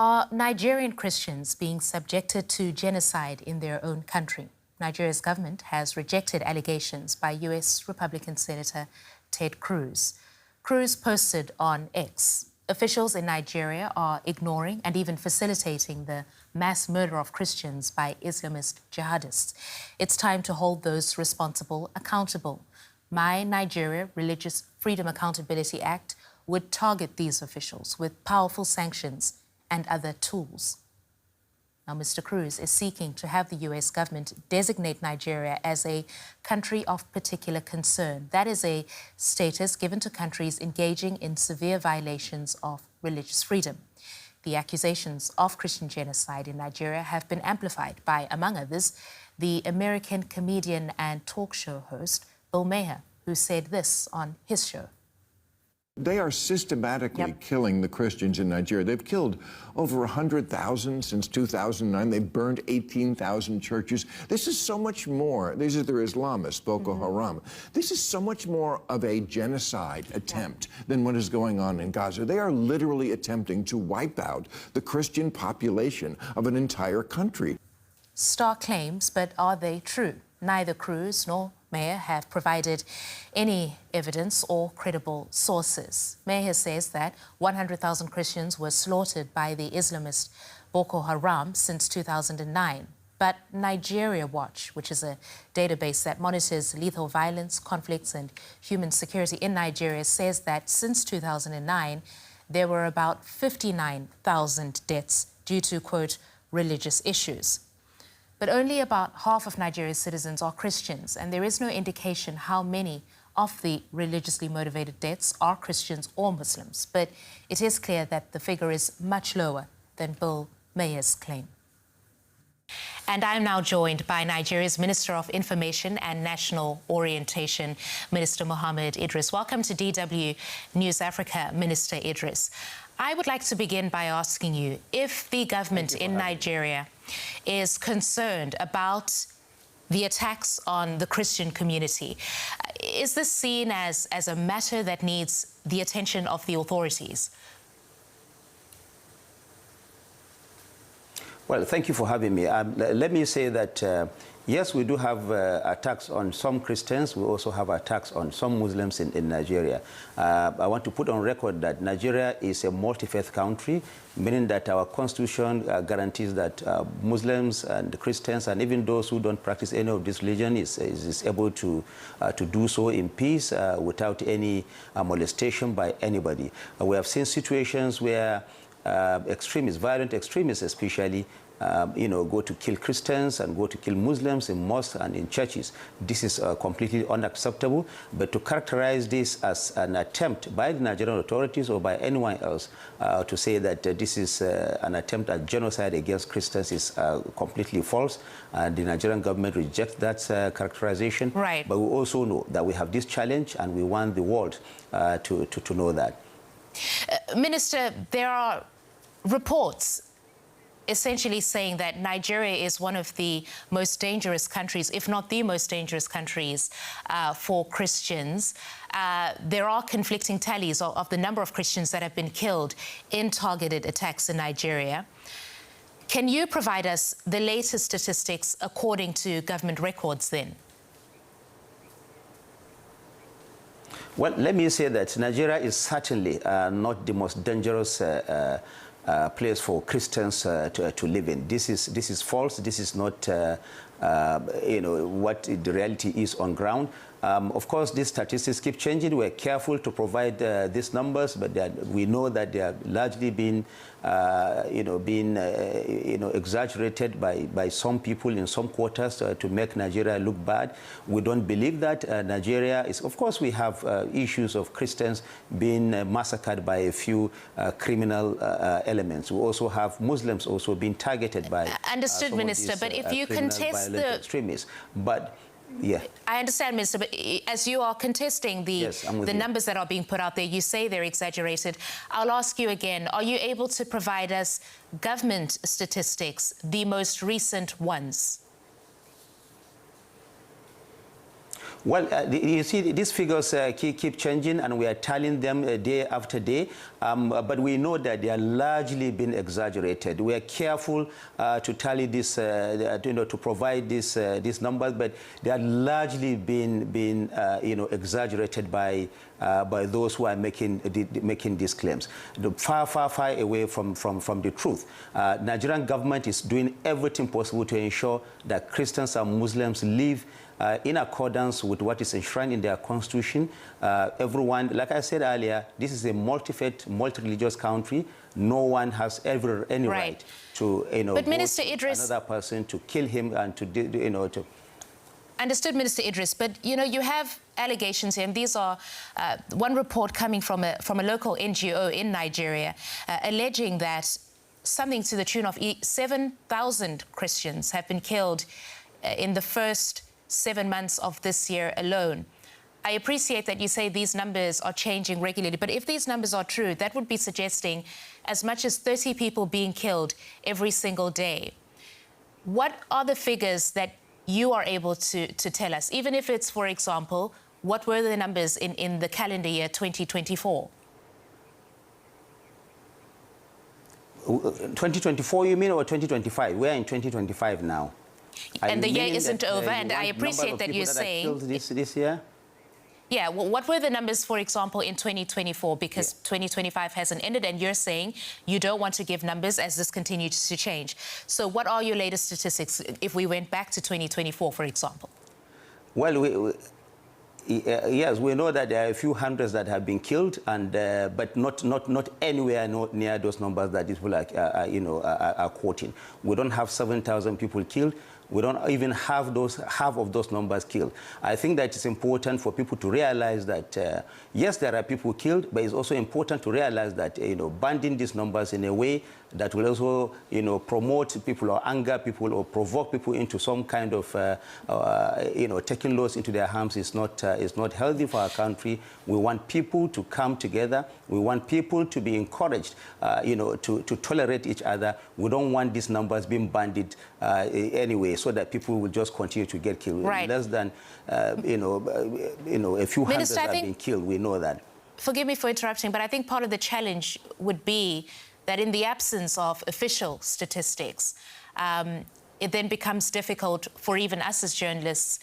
Are Nigerian Christians being subjected to genocide in their own country? Nigeria's government has rejected allegations by U.S. Republican Senator Ted Cruz. Cruz posted on X, officials in Nigeria are ignoring and even facilitating the mass murder of Christians by Islamist jihadists. It's time to hold those responsible accountable. My Nigeria Religious Freedom Accountability Act would target these officials with powerful sanctions and other tools. Now, Mr. Cruz is seeking to have the U.S. government designate Nigeria as a country of particular concern. That is a status given to countries engaging in severe violations of religious freedom. The accusations of Christian genocide in Nigeria have been amplified by, among others, the American comedian and talk show host Mohammed, who said this on his show. They are systematically killing the Christians in Nigeria. They've killed over 100,000 since 2009. They've burned 18,000 churches. This is so much more. These are their Islamists, Boko Haram. This is so much more of a genocide attempt than what is going on in Gaza. They are literally attempting to wipe out the Christian population of an entire country. Stark claims, but are they true? Neither Cruz nor Mayor have provided any evidence or credible sources. Mayor says that 100,000 Christians were slaughtered by the Islamist Boko Haram since 2009. But Nigeria Watch, which is a database that monitors lethal violence, conflicts and human security in Nigeria, says that since 2009, there were about 59,000 deaths due to, quote, religious issues. But only about half of Nigeria's citizens are Christians, and there is no indication how many of the religiously motivated deaths are Christians or Muslims. But it is clear that the figure is much lower than Bill Mayer's claim. And I'm now joined by Nigeria's Minister of Information and National Orientation, Minister Mohammed Idris. Welcome to DW News Africa, Minister Idris. I would like to begin by asking you if the government in Nigeria is concerned about the attacks on the Christian community. Is this seen as a matter that needs the attention of the authorities? Well, thank you for having me. Let me say that, yes, we do have attacks on some Christians. We also have attacks on some Muslims in Nigeria. I want to put on record that Nigeria is a multi-faith country, meaning that our constitution guarantees that Muslims and Christians and even those who don't practice any of this religion is able to do so in peace without any molestation by anybody. We have seen situations where extremists, violent extremists especially, go to kill Christians and go to kill Muslims in mosques and in churches. This is completely unacceptable. But to characterize this as an attempt by the Nigerian authorities or by anyone else to say that this is an attempt at genocide against Christians is completely false. And the Nigerian government rejects that characterization. Right. But we also know that we have this challenge and we want the world to know that. Minister, there are reports essentially saying that Nigeria is one of the most dangerous countries, if not the most dangerous countries for Christians. There are conflicting tallies of the number of Christians that have been killed in targeted attacks in Nigeria. Can you provide us the latest statistics according to government records then? Well, let me say that Nigeria is certainly not the most dangerous place for Christians to live in. This is false. This is not what the reality is on ground. Of course, these statistics keep changing. We're careful to provide these numbers, but we know that they are largely being exaggerated by some people in some quarters to make Nigeria look bad. We don't believe that. Nigeria is, of course, we have issues of Christians being massacred by a few criminal elements. We also have Muslims also being targeted by Understood, Minister, but if you contest the extremists. But yeah, I understand, Minister, but as you are contesting the numbers that are being put out there, you say they're exaggerated. I'll ask you again, are you able to provide us government statistics, the most recent ones? Well, you see, these figures keep changing, and we are tallying them day after day. But we know that they are largely been exaggerated. We are careful to tally this, to provide these numbers, but they are largely been exaggerated by those who are making these claims. Far away from the truth. Nigerian government is doing everything possible to ensure that Christians and Muslims live in accordance with what is enshrined in their constitution. Everyone, like I said earlier, this is a multi-faith, multi-religious country. No one has any right to, but Minister Idris, another person to kill him and to. Understood, Minister Idris, but you have allegations here, and these are one report coming from a local NGO in Nigeria, alleging that something to the tune of 7,000 Christians have been killed in the first 7 months of this year alone. I appreciate that you say these numbers are changing regularly, but if these numbers are true, that would be suggesting as much as 30 people being killed every single day. What are the figures that you are able to tell us, even if it's, for example, what were the numbers in the calendar year 2024? 2024, you mean, or 2025? We're in 2025 now. And the year isn't over, and I appreciate that you're saying... This year? Yeah, well, what were the numbers, for example, in 2024? Because 2025 hasn't ended, and you're saying you don't want to give numbers as this continues to change. So what are your latest statistics if we went back to 2024, for example? Well, yes, we know that there are a few hundreds that have been killed, and but not anywhere near those numbers that people are quoting. We don't have 7,000 people killed. We don't even have half of those numbers killed. I think that it's important for people to realize that, yes, there are people killed, but it's also important to realize that, banding these numbers in a way that will also, promote people or anger people or provoke people into some kind of, taking laws into their hands is not healthy for our country. We want people to come together. We want people to be encouraged, to tolerate each other. We don't want these numbers being banded anyway, so that people will just continue to get killed. Right. Less than, a few hundred have been killed. We know that. Forgive me for interrupting, but I think part of the challenge would be that in the absence of official statistics, it then becomes difficult for even us as journalists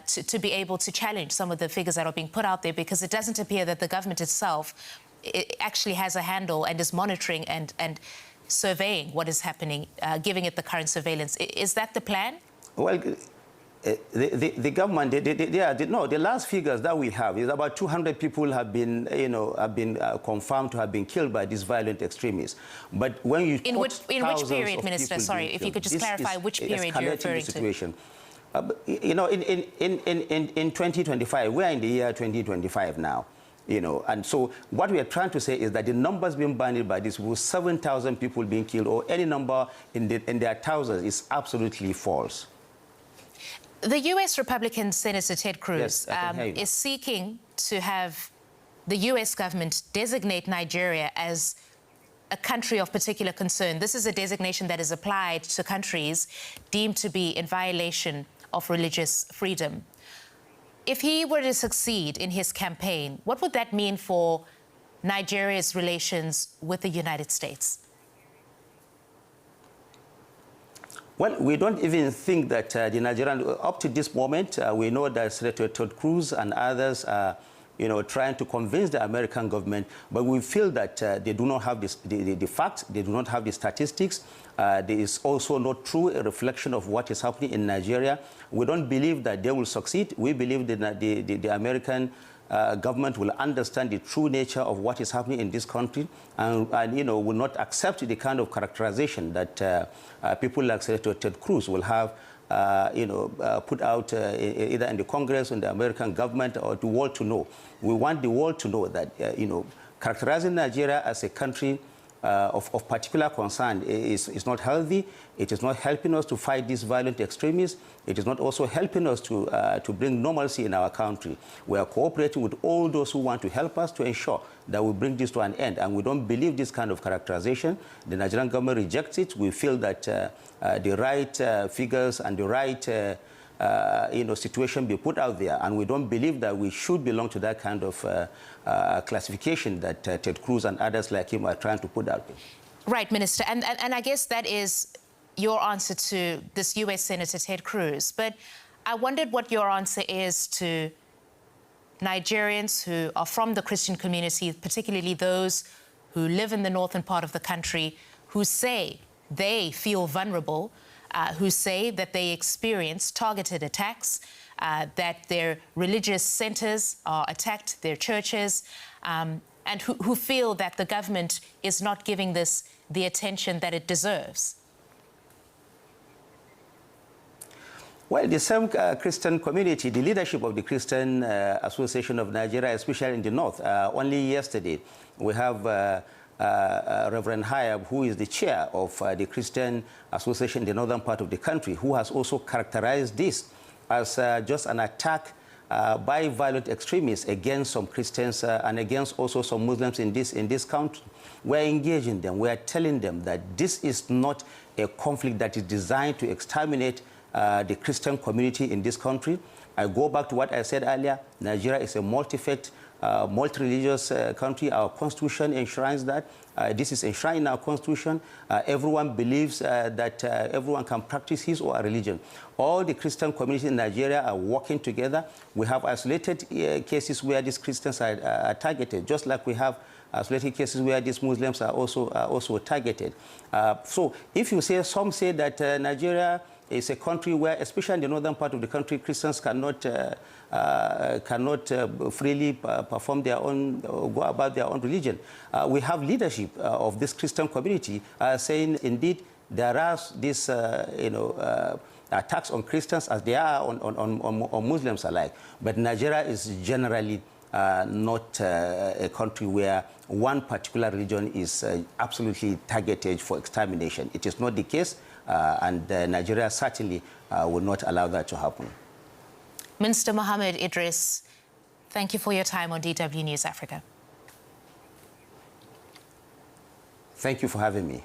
to be able to challenge some of the figures that are being put out there, because it doesn't appear that the government itself actually has a handle and is monitoring and surveying what is happening, giving it the current surveillance. Is that the plan? Well, the government, the last figures that we have is about 200 people have been, confirmed to have been killed by these violent extremients. But when you in which period, Minister? Sorry, if you could just clarify which period you're referring to. Situation. In 2025, we're in the year 2025 now. And so what we are trying to say is that the numbers being banded by this, 7,000 people being killed or any number in their thousands is absolutely false. The U.S. Republican Senator Ted Cruz yes, is seeking to have the U.S. government designate Nigeria as a country of particular concern. This is a designation that is applied to countries deemed to be in violation of religious freedom. If he were to succeed in his campaign, what would that mean for Nigeria's relations with the United States? Well, we don't even think that the Nigerian, up to this moment, we know that Senator Ted Cruz and others are, trying to convince the American government, but we feel that they do not have the facts, they do not have the statistics. There is also not true a reflection of what is happening in Nigeria. We don't believe that they will succeed. We believe that the American government will understand the true nature of what is happening in this country and will not accept the kind of characterization that people like Senator Ted Cruz will have put out either in the Congress or in the American government or the world to know. We want the world to know that, characterizing Nigeria as a country of particular concern is not healthy. It is not helping us to fight these violent extremists. It is not also helping us to bring normalcy in our country. We are cooperating with all those who want to help us to ensure that we bring this to an end. And we don't believe this kind of characterization. The Nigerian government rejects it. We feel that the right figures and the right situation be put out there, and we don't believe that we should belong to that kind of classification that Ted Cruz and others like him are trying to put out there. Right, Minister, and I guess that is your answer to this U.S. Senator Ted Cruz. But I wondered what your answer is to Nigerians who are from the Christian community, particularly those who live in the northern part of the country, who say they feel vulnerable, who say that they experience targeted attacks, that their religious centers are attacked, their churches, and who feel that the government is not giving this the attention that it deserves. Well, the same Christian community, the leadership of the Christian Association of Nigeria, especially in the north, only yesterday, we have Reverend Hayab, who is the chair of the Christian Association in the northern part of the country, who has also characterized this as just an attack by violent extremists against some Christians and against also some Muslims in this country. We're engaging them. We're telling them that this is not a conflict that is designed to exterminate the Christian community in this country. I go back to what I said earlier. Nigeria is a multi-faith, multi-religious country. Our constitution enshrines that. This is enshrined in our constitution. Everyone believes that everyone can practice his or her religion. All the Christian communities in Nigeria are working together. We have isolated cases where these Christians are targeted, just like we have isolated cases where these Muslims are also targeted. So if you say, some say that Nigeria is a country where, especially in the northern part of the country, Christians cannot freely perform their own, go about their own religion. We have leadership of this Christian community saying, indeed, there are these, attacks on Christians as there are on Muslims alike. But Nigeria is generally not a country where one particular religion is absolutely targeted for extermination. It is not the case. And Nigeria certainly will not allow that to happen. Minister Mohammed Idris, thank you for your time on DW News Africa. Thank you for having me.